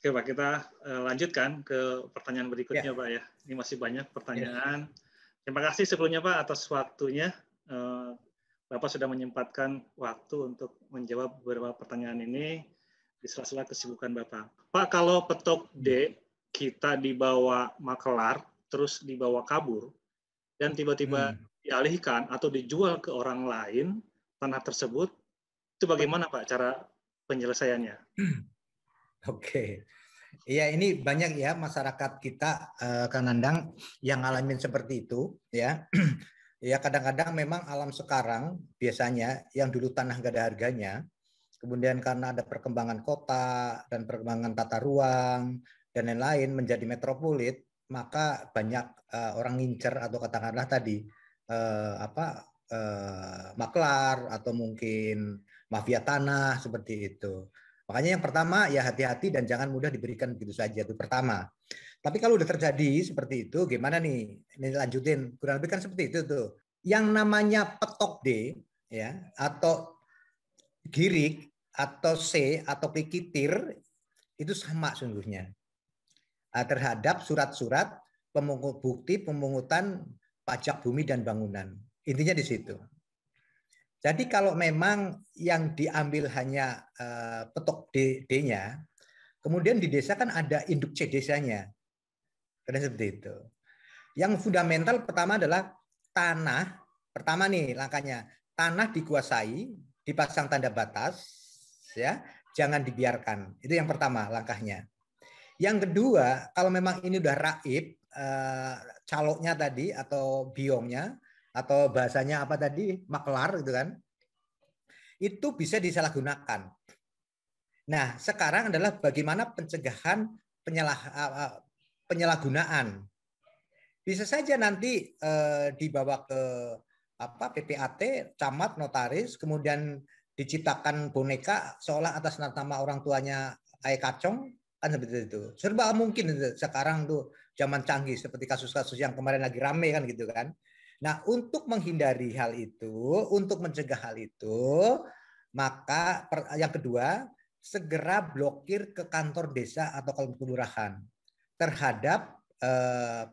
Oke Pak, kita lanjutkan ke pertanyaan berikutnya Ya. Pak ya. Ini masih banyak pertanyaan. Terima kasih sebelumnya Pak atas waktunya. Bapak sudah menyempatkan waktu untuk menjawab beberapa pertanyaan ini di sela-sela kesibukan Bapak. Pak, kalau petok D kita dibawa makelar, terus dibawa kabur, dan tiba-tiba dialihkan atau dijual ke orang lain tanah tersebut, itu bagaimana Pak cara penyelesaiannya? Oke. Iya, ini banyak ya masyarakat kita, Kang Nandang, yang ngalamin seperti itu, ya. Ya kadang-kadang memang alam sekarang biasanya yang dulu tanah nggak ada harganya, kemudian karena ada perkembangan kota dan perkembangan tata ruang dan lain-lain menjadi metropolit, maka banyak orang ngincer atau katakanlah tadi maklar atau mungkin mafia tanah seperti itu. Makanya yang pertama ya hati-hati dan jangan mudah diberikan begitu saja, itu pertama. Tapi kalau udah terjadi seperti itu, gimana nih? Ini lanjutin, kurang lebih kan seperti itu tuh. Yang namanya petok D, ya, atau girik, atau C, atau pikitir, itu sama sungguhnya. Terhadap surat-surat bukti pemungutan pajak bumi dan bangunan. Intinya di situ. Jadi kalau memang yang diambil hanya petok D-nya, kemudian di desa kan ada induk C desanya. Karena seperti itu. Yang fundamental pertama adalah tanah. Pertama nih langkahnya, tanah dikuasai, dipasang tanda batas, ya, jangan dibiarkan. Itu yang pertama langkahnya. Yang kedua, kalau memang ini udah raib, caloknya tadi atau biongnya atau bahasanya apa tadi, maklar gitu kan, itu bisa disalahgunakan. Nah, sekarang adalah bagaimana pencegahan penyalahgunaan. Bisa saja nanti dibawa ke PPAT, camat, notaris, kemudian diciptakan boneka seolah atas nama orang tuanya Ayah Kacong, kan seperti itu. Serba mungkin sekarang tuh zaman canggih seperti kasus-kasus yang kemarin lagi rame kan gitu kan. Nah, untuk menghindari hal itu, untuk mencegah hal itu, maka yang kedua, segera blokir ke kantor desa atau kelurahan terhadap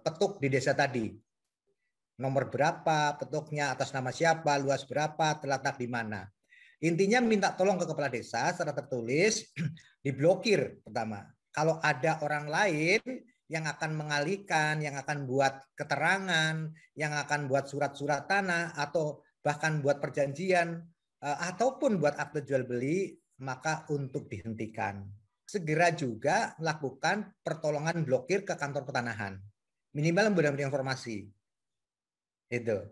petuk di desa tadi. Nomor berapa petuknya, atas nama siapa, luas berapa, terletak di mana. Intinya minta tolong ke kepala desa secara tertulis, diblokir pertama. Kalau ada orang lain yang akan mengalihkan, yang akan buat keterangan, yang akan buat surat-surat tanah, atau bahkan buat perjanjian, ataupun buat akte jual beli, maka untuk dihentikan. Segera juga melakukan pertolongan blokir ke kantor pertanahan. Minimal memberikan informasi. Itu.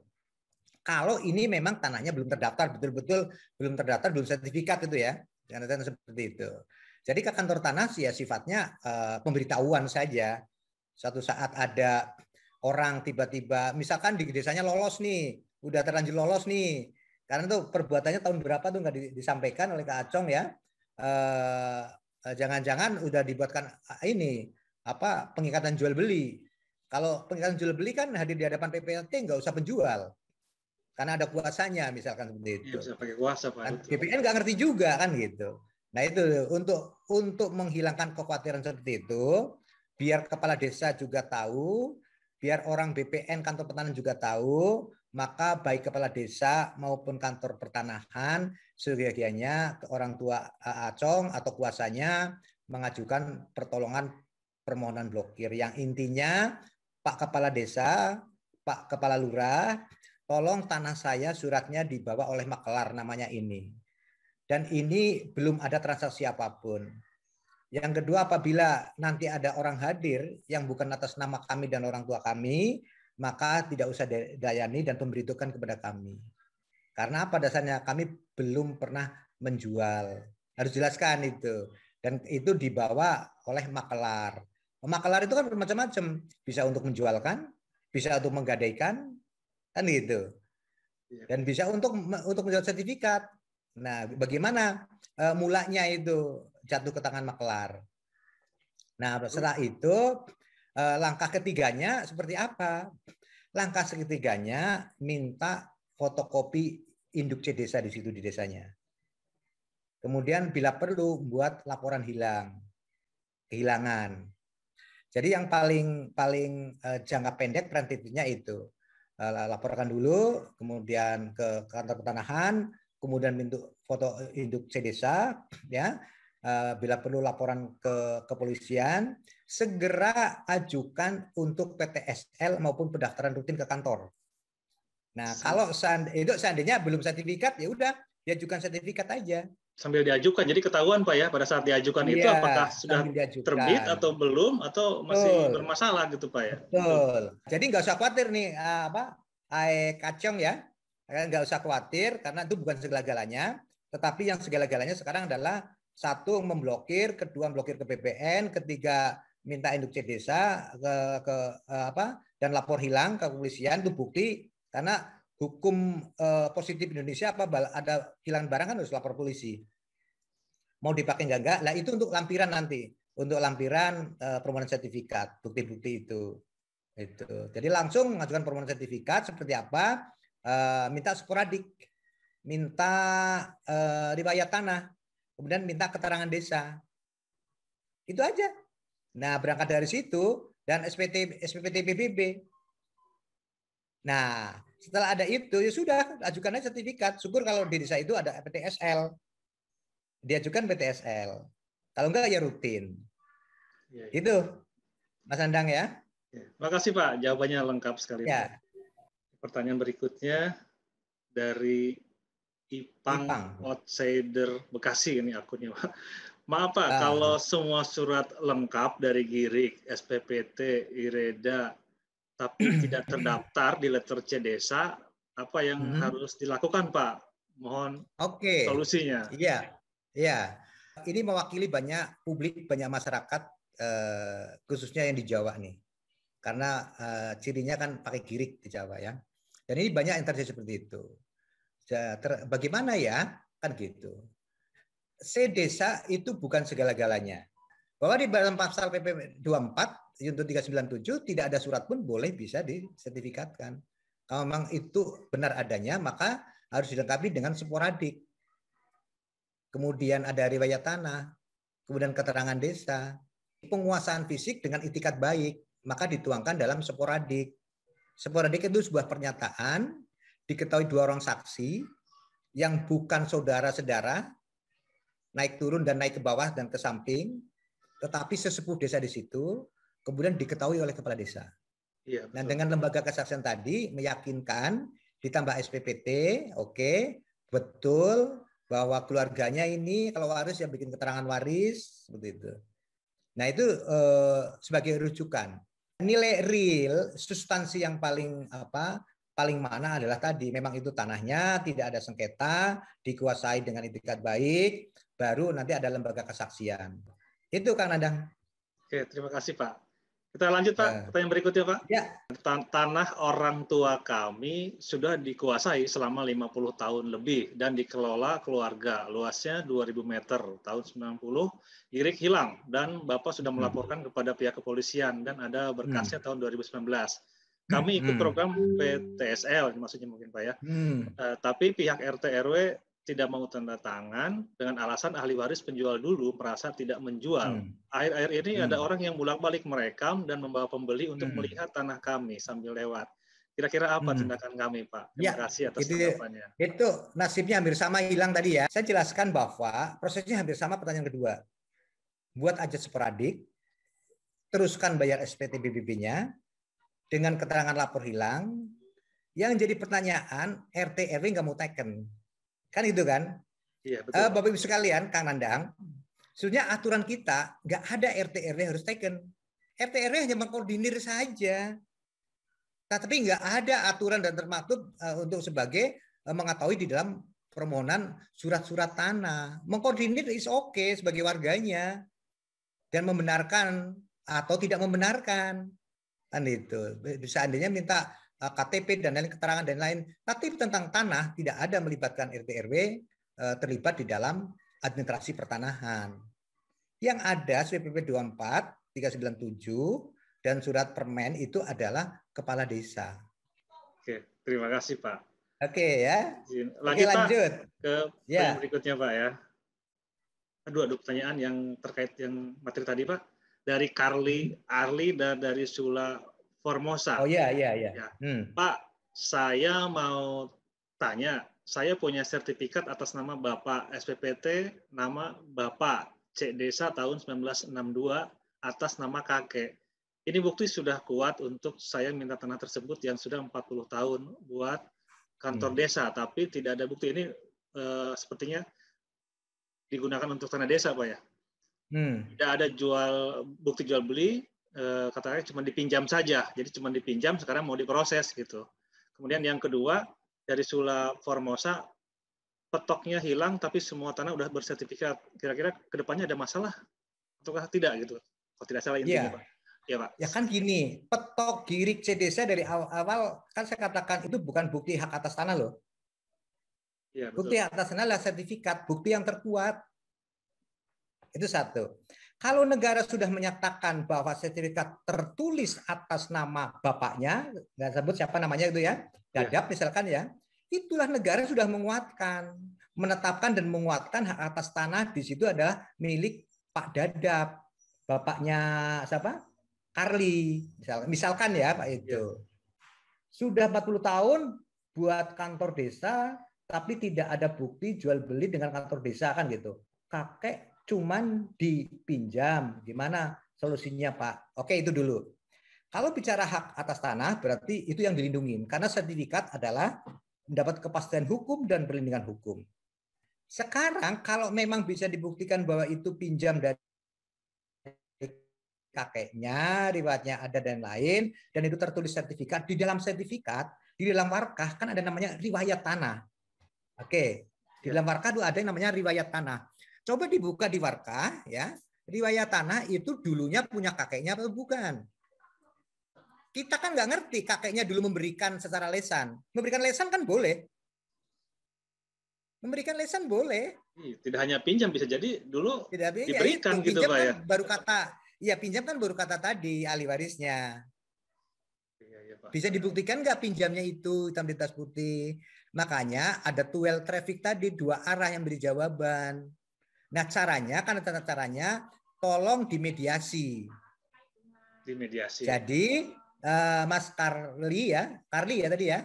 Kalau ini memang tanahnya belum terdaftar, betul-betul belum terdaftar, belum sertifikat itu ya. Jangan seperti itu. Jadi ke kantor tanah ya sifatnya pemberitahuan saja. Suatu saat ada orang tiba-tiba, misalkan di desanya lolos nih, udah terlanjur lolos nih, karena tuh perbuatannya tahun berapa tuh nggak disampaikan oleh Kak Acong ya. Jangan-jangan udah dibuatkan ini pengikatan jual beli. Kalau pengikatan jual beli kan hadir di hadapan PPAT nggak usah penjual, karena ada kuasanya misalkan seperti itu. Ya, bisa pakai kuasa Pak. Kan BPN nggak ngerti juga kan gitu. Nah itu untuk menghilangkan kekhawatiran seperti itu, biar kepala desa juga tahu, biar orang BPN kantor pertanahan juga tahu, maka baik kepala desa maupun kantor pertanahan seyogianya ke orang tua Acong atau kuasanya mengajukan permohonan blokir yang intinya Pak Kepala Desa, Pak Kepala Lurah, tolong tanah saya suratnya dibawa oleh maklar namanya ini. Dan ini belum ada transaksi apapun. Yang kedua, apabila nanti ada orang hadir yang bukan atas nama kami dan orang tua kami, maka tidak usah dayani dan pemberitahukan kepada kami. Karena pada dasarnya kami belum pernah menjual. Harus jelaskan itu. Dan itu dibawa oleh maklar. Maklar itu kan bermacam-macam. Bisa untuk menjualkan, bisa untuk menggadaikan, kan gitu. Dan bisa untuk menjual sertifikat. Nah, bagaimana mulanya itu jatuh ke tangan maklar. Nah, setelah itu langkah ketiganya seperti apa? Langkah ketiganya minta fotokopi induk C desa di situ di desanya. Kemudian bila perlu buat laporan hilang. kehilangan. Jadi yang paling jangka pendek preventifnya itu laporkan dulu, kemudian ke kantor pertanahan, kemudian bentuk foto induk C-Desa, ya. Bila perlu laporan ke kepolisian, segera ajukan untuk PTSL maupun pendaftaran rutin ke kantor. Nah, kalau seandainya belum sertifikat, ya udah diajukan sertifikat aja. Sambil diajukan, jadi ketahuan Pak ya pada saat diajukan itu Iya, apakah sudah terbit atau belum atau masih betul, bermasalah gitu Pak ya? betul. Jadi nggak usah khawatir nih kacung ya, nggak usah khawatir karena itu bukan segala-galanya. Tetapi yang segala-galanya sekarang adalah satu memblokir, kedua memblokir ke BPN, ketiga minta induk C-Desa dan lapor hilang ke kepolisian itu bukti karena hukum positif Indonesia ada hilang barang kan harus lapor polisi. Mau dipakai enggak? Lah itu untuk lampiran nanti, untuk lampiran permohonan sertifikat, bukti-bukti itu. Jadi langsung mengajukan permohonan sertifikat seperti apa? Minta sporadik, minta riwayat tanah, kemudian minta keterangan desa. Itu aja. Nah, berangkat dari situ dan SPPT PBB. Nah, setelah ada itu ya sudah ajukan aja sertifikat. Syukur kalau di desa itu ada PTSL. Diajukan PTSL. Kalau enggak ya rutin. Ya. Itu Mas Andang ya. Terima kasih Pak, jawabannya lengkap sekali ya. Pak. Pertanyaan berikutnya dari Ipang Outsider Bekasi ini akunnya Pak. Maaf Pak, kalau semua surat lengkap dari Girik, SPPT, IREDA, tapi tidak terdaftar di letter C desa, apa yang harus dilakukan Pak? Mohon solusinya. Iya. Ini mewakili banyak publik, banyak masyarakat, khususnya yang di Jawa nih. Karena cirinya kan pakai Girik di Jawa ya. Dan ini banyak yang terjadi seperti itu. Bagaimana ya? Kan gitu. C-Desa itu bukan segala-galanya. Bahwa di dalam pasal PP 24 Junto 397 tidak ada surat pun boleh bisa disertifikatkan. Kalau memang itu benar adanya, maka harus dilengkapi dengan sporadik. Kemudian ada riwayat tanah, kemudian keterangan desa, penguasaan fisik dengan itikat baik, maka dituangkan dalam sporadik. Sporadik itu sebuah pernyataan, diketahui 2 orang saksi yang bukan saudara-saudara, naik turun dan naik ke bawah dan ke samping, tetapi sesepuh desa di situ, kemudian diketahui oleh kepala desa. Iya, nah, dengan lembaga kesaksian tadi meyakinkan, ditambah SPPT, oke, betul bahwa keluarganya ini kalau waris yang bikin keterangan waris, seperti itu. Nah itu sebagai rujukan. Nilai real, substansi yang paling mana adalah tadi, memang itu tanahnya, tidak ada sengketa, dikuasai dengan itikat baik, baru nanti ada lembaga kesaksian. Itu Kang Nadang. Oke, terima kasih Pak. Kita lanjut Pak, pertanyaan berikutnya Pak. Ya. Tanah orang tua kami sudah dikuasai selama 50 tahun lebih dan dikelola keluarga. Luasnya 2000 meter. Tahun 90, Girik hilang dan Bapak sudah melaporkan kepada pihak kepolisian dan ada berkasnya tahun 2019. Kami ikut program PTSL, maksudnya mungkin Pak ya. Tapi pihak RT RW tidak mau tanda tangan dengan alasan ahli waris penjual dulu merasa tidak menjual. Akhir-akhir ini ada orang yang bolak-balik merekam dan membawa pembeli untuk melihat tanah kami sambil lewat. Kira-kira apa tindakan kami, Pak? Terima kasih atas tanggapannya. Itu nasibnya hampir sama hilang tadi ya. Saya jelaskan bahwa prosesnya hampir sama pertanyaan kedua. Buat aja sporadik, teruskan bayar SPT BBB-nya dengan keterangan lapor hilang. Yang jadi pertanyaan, RT RW nggak mau teken. Kan itu kan? Iya, betul. Bapak Ibu sekalian, Kang Nandang, sebenarnya aturan kita nggak ada RT RW harus taken. RT RW hanya mengkoordinir saja. Nah, tapi nggak ada aturan dan termaktub untuk sebagai mengetahui di dalam permohonan surat-surat tanah. Mengkoordinir is okay sebagai warganya dan membenarkan atau tidak membenarkan. Kan itu. Seandainya minta KTP dan lain keterangan dan lain. Tapi tentang tanah tidak ada melibatkan RT RW terlibat di dalam administrasi pertanahan. Yang ada SPP 24 397 dan surat permen itu adalah kepala desa. Oke, terima kasih Pak. Oke ya. Lanjut Pak ke pertanyaan berikutnya Pak ya. Aduh pertanyaan yang terkait yang materi tadi Pak. dari Arli dan dari Sula Formosa. Oh iya. Ya. Pak, saya mau tanya, saya punya sertifikat atas nama Bapak SPPT, nama Bapak C Desa tahun 1962 atas nama kakek. Ini bukti sudah kuat untuk saya minta tanah tersebut yang sudah 40 tahun buat kantor desa, tapi tidak ada bukti. Ini sepertinya digunakan untuk tanah desa, Pak ya. Tidak ada bukti jual beli, katanya cuma dipinjam saja. Jadi cuma dipinjam, sekarang mau diproses gitu. Kemudian yang kedua, dari Sula Formosa, petoknya hilang, tapi semua tanah udah bersertifikat. Kira-kira kedepannya ada masalah ataukah tidak gitu? Kalau tidak salah intinya, Pak. Ya, Pak. Ya kan gini, petok girik C desa dari awal kan saya katakan itu bukan bukti hak atas tanah loh. Ya, bukti hak atas tanah adalah sertifikat, bukti yang terkuat. Itu satu. Kalau negara sudah menyatakan bahwa sertifikat tertulis atas nama bapaknya, nggak sebut siapa namanya itu ya, Dadap misalkan ya, itulah negara sudah menguatkan, menetapkan dan menguatkan hak atas tanah di situ adalah milik Pak Dadap, bapaknya siapa? Karli, misalkan ya Pak itu. Sudah 40 tahun buat kantor desa, tapi tidak ada bukti jual beli dengan kantor desa kan gitu. Kakek cuman dipinjam. Gimana solusinya, Pak? Oke, itu dulu. Kalau bicara hak atas tanah, berarti itu yang dilindungi. Karena sertifikat adalah mendapat kepastian hukum dan perlindungan hukum. Sekarang, kalau memang bisa dibuktikan bahwa itu pinjam dari kakeknya, riwayatnya ada dan lain, dan itu tertulis sertifikat, di dalam sertifikat, di dalam warkah, kan ada namanya riwayat tanah. Oke, di dalam warkah itu ada yang namanya riwayat tanah. Coba dibuka di warkah ya. Riwayat tanah itu dulunya punya kakeknya atau bukan? Kita kan nggak ngerti kakeknya dulu memberikan secara lesan. Memberikan lesan kan boleh. Memberikan lesan boleh. Tidak hanya pinjam, bisa jadi dulu diberikan ya, gitu Pak ya. Baru kata, ya pinjam kan baru kata tadi ahli warisnya. Bisa dibuktikan nggak pinjamnya itu hitam di atas putih? Makanya ada dual traffic tadi, dua arah yang beri jawaban. Nah caranya, kan tata caranya, tolong dimediasi. Dimediasi. Jadi Mas Karli ya tadi ya.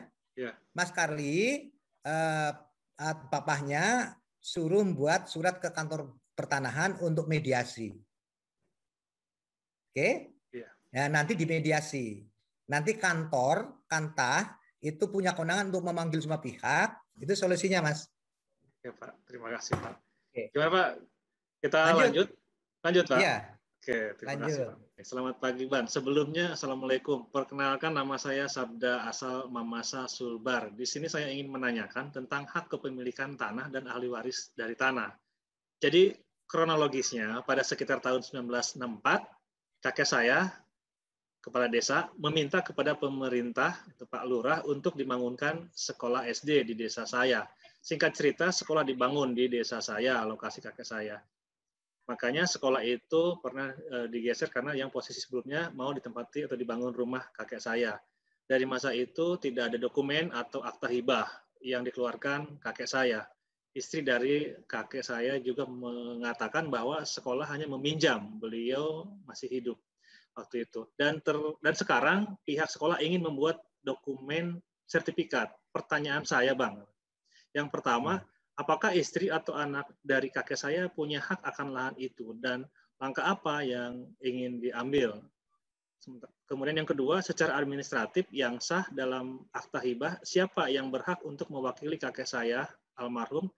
Mas Karli, papahnya suruh membuat surat ke kantor pertanahan untuk mediasi. Oke? Nah nanti dimediasi. Nanti kantah itu punya kewenangan untuk memanggil semua pihak. Itu solusinya, Mas. Oke, Pak. Terima kasih, Pak. Oke. Gimana, Pak? Kita lanjut, Pak? Ya. Oke, terima kasih, Pak. Selamat pagi, Bang. Sebelumnya, Assalamualaikum. Perkenalkan, nama saya Sabda asal Mamasa Sulbar. Di sini saya ingin menanyakan tentang hak kepemilikan tanah dan ahli waris dari tanah. Jadi, kronologisnya, pada sekitar tahun 1964, kakek saya, kepala desa, meminta kepada pemerintah, Pak Lurah, untuk dibangunkan sekolah SD di desa saya. Singkat cerita, sekolah dibangun di desa saya, lokasi kakek saya. Makanya sekolah itu pernah digeser karena yang posisi sebelumnya mau ditempati atau dibangun rumah kakek saya. Dari masa itu tidak ada dokumen atau akta hibah yang dikeluarkan kakek saya. Istri dari kakek saya juga mengatakan bahwa sekolah hanya meminjam, beliau masih hidup waktu itu. Dan sekarang pihak sekolah ingin membuat dokumen sertifikat. Pertanyaan saya, Bang. Yang pertama, apakah istri atau anak dari kakek saya punya hak akan lahan itu dan langkah apa yang ingin diambil? Kemudian yang kedua, secara administratif yang sah dalam akta hibah, siapa yang berhak untuk mewakili kakek saya almarhum?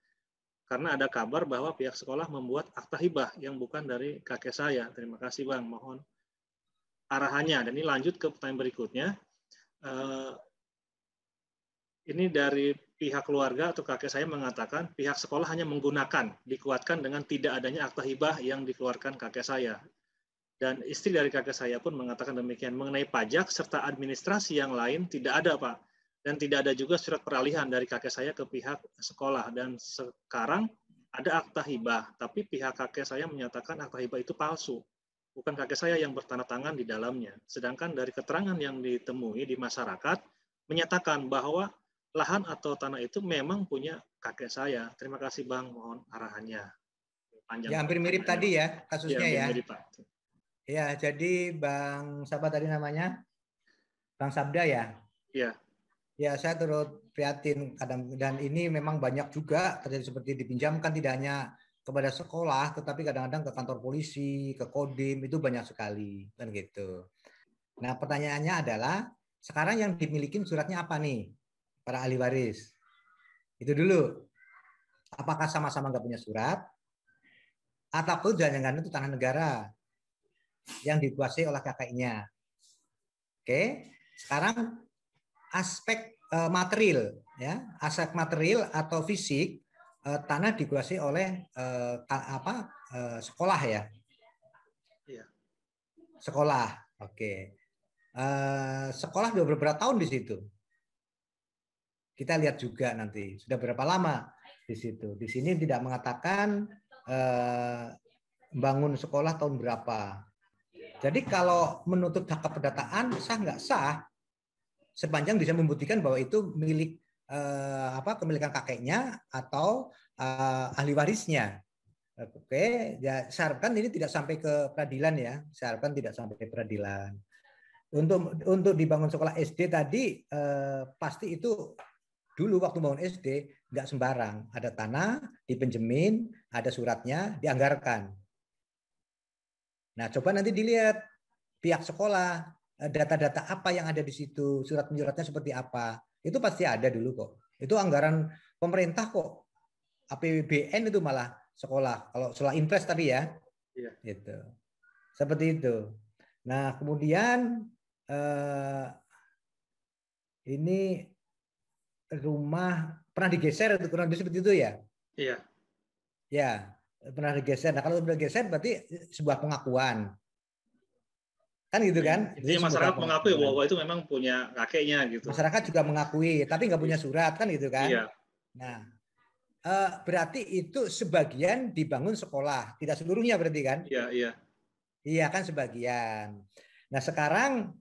Karena ada kabar bahwa pihak sekolah membuat akta hibah yang bukan dari kakek saya. Terima kasih, Bang. Mohon arahannya. Dan ini lanjut ke pertanyaan berikutnya. Ini dari pihak keluarga atau kakek saya mengatakan pihak sekolah hanya menggunakan, dikuatkan dengan tidak adanya akta hibah yang dikeluarkan kakek saya. Dan istri dari kakek saya pun mengatakan demikian. Mengenai pajak serta administrasi yang lain tidak ada, Pak. Dan tidak ada juga surat peralihan dari kakek saya ke pihak sekolah. Dan sekarang ada akta hibah, tapi pihak kakek saya menyatakan akta hibah itu palsu. Bukan kakek saya yang bertanda tangan di dalamnya. Sedangkan dari keterangan yang ditemui di masyarakat, menyatakan bahwa lahan atau tanah itu memang punya kakek saya. Terima kasih, Bang. Mohon arahannya. Panjang. Ya, hampir mirip tadi ya kasusnya ya. Mirip, Pak. Ya, jadi Bang siapa tadi namanya? Bang Sabda ya? Iya, Ya, saya turut prihatin kadang dan ini memang banyak juga terjadi seperti dipinjamkan tidak hanya kepada sekolah, tetapi kadang-kadang ke kantor polisi, ke Kodim itu banyak sekali kan gitu. Nah, pertanyaannya adalah sekarang yang dimiliki suratnya apa nih para ahli waris? Itu dulu. Apakah sama-sama nggak punya surat ataupun jangan-jangan itu tanah negara yang dikuasai oleh kakeknya? Oke. Sekarang aspek material ya, aspek material atau fisik tanah dikuasai oleh sekolah ya, iya, sekolah. Oke. Sekolah sudah beberapa tahun di situ. Kita lihat juga nanti sudah berapa lama di situ. Di sini tidak mengatakan bangun sekolah tahun berapa. Jadi kalau menuntut hak keperdataan sah nggak sah sepanjang bisa membuktikan bahwa itu milik kemilikan kakeknya atau ahli warisnya. Oke, ya saya harapkan ini tidak sampai ke peradilan ya. Saya harapkan tidak sampai ke peradilan. Untuk dibangun sekolah SD tadi pasti itu dulu waktu bangun SD nggak sembarang. Ada tanah, dipinjemin, ada suratnya, dianggarkan. Nah, coba nanti dilihat pihak sekolah data-data apa yang ada di situ, surat menyuratnya seperti apa. Itu pasti ada dulu kok. Itu anggaran pemerintah kok. APBN itu malah sekolah. Kalau sekolah impres tadi ya. iya. Gitu. Seperti itu. Nah, kemudian ini rumah pernah digeser itu kurang lebih seperti itu ya. Iya. Ya, pernah digeser. Nah, kalau sudah digeser berarti sebuah pengakuan. Kan gitu kan? Itu Intinya sebuah masyarakat mengakui pengakuan. bahwa itu memang punya kakeknya gitu. Masyarakat juga mengakui, tapi nggak punya Iya, surat kan gitu kan? iya, Nah, berarti itu sebagian dibangun sekolah, tidak seluruhnya berarti kan? iya, iya. Iya kan sebagian. Nah sekarang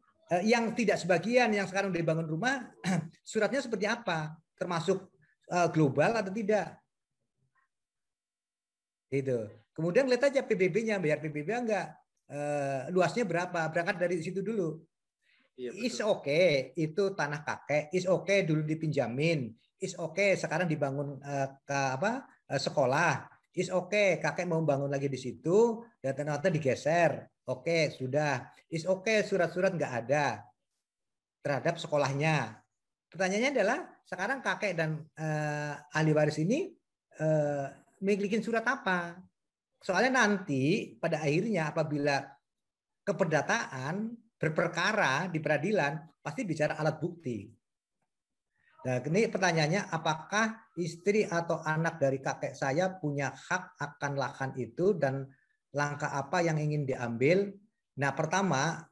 yang tidak sebagian, yang sekarang dibangun rumah, suratnya seperti apa? Termasuk global atau tidak? Gitu. Kemudian lihat aja PBB-nya, bayar PBB enggak? Luasnya berapa? Berangkat dari situ dulu. Iya, Is betul. okay, itu tanah kakek. Is okay dulu dipinjamin. Is okay sekarang dibangun sekolah. Is okay kakek mau bangun lagi di situ dan ternyata digeser. Oke, sudah. Is okay surat-surat nggak ada terhadap sekolahnya. Pertanyaannya adalah sekarang kakek dan ahli waris ini eh, memiliki surat apa? Soalnya nanti pada akhirnya apabila keperdataan berperkara di peradilan pasti bicara alat bukti. Nah, ini pertanyaannya apakah istri atau anak dari kakek saya punya hak akan lahan itu dan langkah apa yang ingin diambil? Nah, pertama,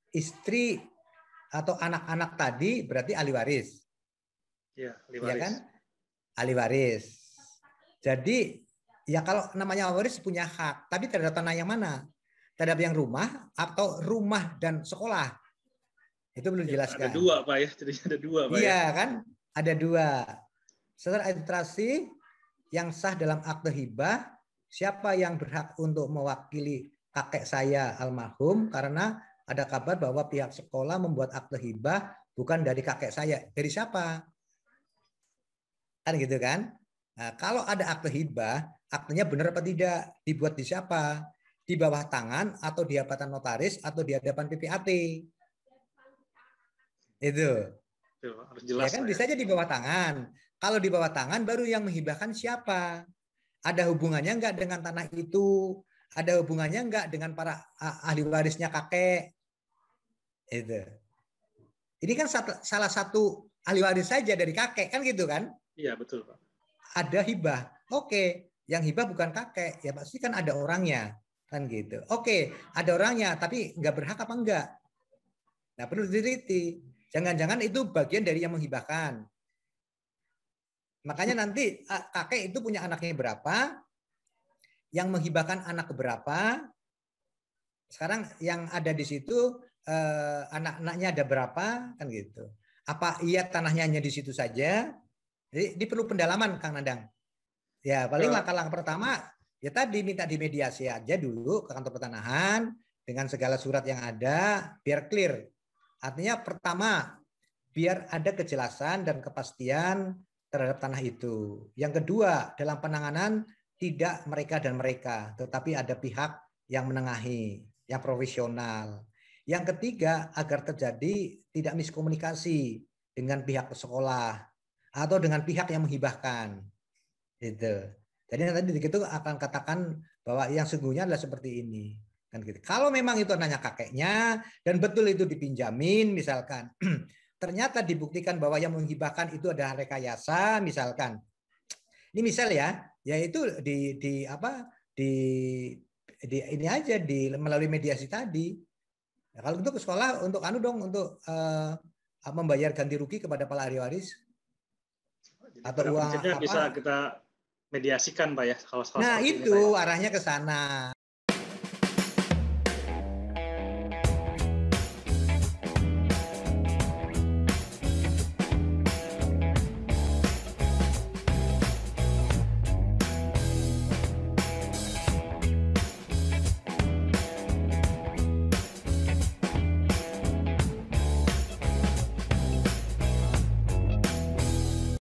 istri atau anak-anak tadi berarti ahli waris. Iya, ahli Iya waris. kan? Ahli waris. Jadi ya kalau namanya waris punya hak, tapi terhadap tanah yang mana? Terhadap yang rumah atau rumah dan sekolah? Itu perlu Ya, ada dijelaskan. dua, Pak ya. Jadinya ada dua, Pak ya. Iya kan? Ada dua. Setelah administrasi yang sah dalam akte hibah, siapa yang berhak untuk mewakili kakek saya almarhum karena ada kabar bahwa pihak sekolah membuat akte hibah bukan dari kakek saya. Dari siapa? Kan gitu kan? Nah, kalau ada akte hibah, aktenya benar apa tidak? Dibuat di siapa? Di bawah tangan atau di hadapan notaris atau di hadapan PPAT. Itu. Tuh, harus Ya jelas, kan Pak ya. bisa aja di bawah tangan. Kalau di bawah tangan baru yang menghibahkan siapa? Ada hubungannya enggak dengan tanah itu? Ada hubungannya enggak dengan para ahli warisnya kakek? Itu. Ini kan salah satu ahli waris saja dari kakek kan gitu kan? Iya, betul, Pak. Ada hibah. Oke, yang hibah bukan kakek, ya pasti kan ada orangnya kan gitu. Oke, ada orangnya tapi nggak berhak apa enggak? Nah, perlu diteliti. Jangan-jangan itu bagian dari yang menghibahkan. Makanya nanti kakek itu punya anaknya berapa, yang menghibahkan anak berapa. Sekarang yang ada di situ anak-anaknya ada berapa kan gitu. Apa iya tanahnya hanya di situ saja? Jadi perlu pendalaman Kang Nandang. Ya, paling Eh, langkah-langkah pertama ya tadi minta dimediasi aja dulu ke kantor pertanahan, dengan segala surat yang ada biar clear. Artinya pertama, biar ada kejelasan dan kepastian terhadap tanah itu. Yang kedua, dalam penanganan tidak mereka dan mereka, tetapi ada pihak yang menengahi, yang profesional. Yang ketiga, agar terjadi tidak miskomunikasi dengan pihak sekolah atau dengan pihak yang menghibahkan. Gitu. Jadi nanti itu akan katakan bahwa yang sesungguhnya adalah seperti ini. Kan gitu. Kalau memang itu nanya kakeknya dan betul itu dipinjamin misalkan, ternyata dibuktikan bahwa yang menghibahkan itu adalah rekayasa misalkan. Ini misal ya, yaitu di ini aja melalui mediasi tadi. Nah, kalau untuk ke sekolah untuk untuk membayar ganti rugi kepada para ahli waris. Jadi Atau pada uang prinsipnya bisa kita mediasikan Pak ya kalau sekolah Nah, seperti ini itu Pak ya. arahnya ke sana.